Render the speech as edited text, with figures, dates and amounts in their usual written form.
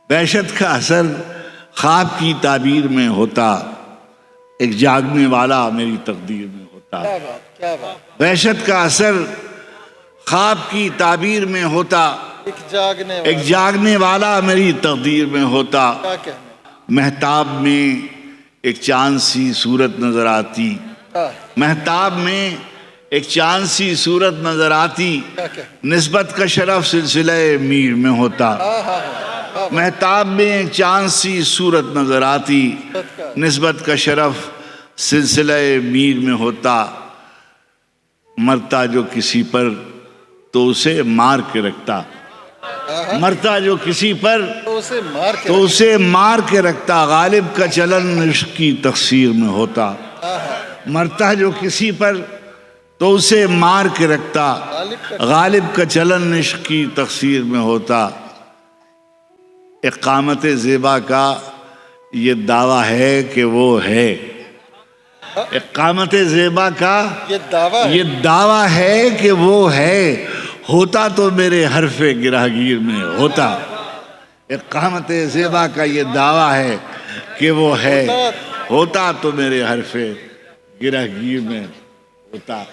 وحشت کا اثر خواب کی تعبیر میں ہوتا، ایک جاگنے والا میری تقدیر میں ہوتا۔ کیا بات، وحشت کا اثر خواب کی تعبیر میں ہوتا، ایک جاگنے والا میری تقدیر میں ہوتا۔ کیا کہنا، مہتاب میں ایک چاند سی صورت نظر آتی، مہتاب میں ایک چاند سی صورت نظر آتی، کیا کہنا، نسبت کا شرف سلسلہ-e-meer میں ہوتا۔ مہتاب میں ایک چاند سی صورت نظر آتی، نسبت کا شرف سلسلہ-e-meer میں ہوتا۔ مرتا جو کسی پر تو اسے مار کے رکھتا، مرتا جو کسی پر تو اسے مار کے رکھتا، غالب کا چلن عشق کی تقصیر میں ہوتا۔ مرتا جو کسی پر تو اسے مار کے رکھتا، غالب کا چلن عشق کی تقصیر میں ہوتا۔ اقامت زیبا کا یہ دعویٰ ہے کہ وہ ہے، اقامت زیبا کا یہ دعویٰ ہے کہ وہ ہے، ہوتا تو میرے حرف گراگیر میں ہوتا۔ اقامت زیبا کا یہ دعویٰ ہے کہ وہ ہے، ہوتا تو میرے حرف گراگیر میں ہوتا۔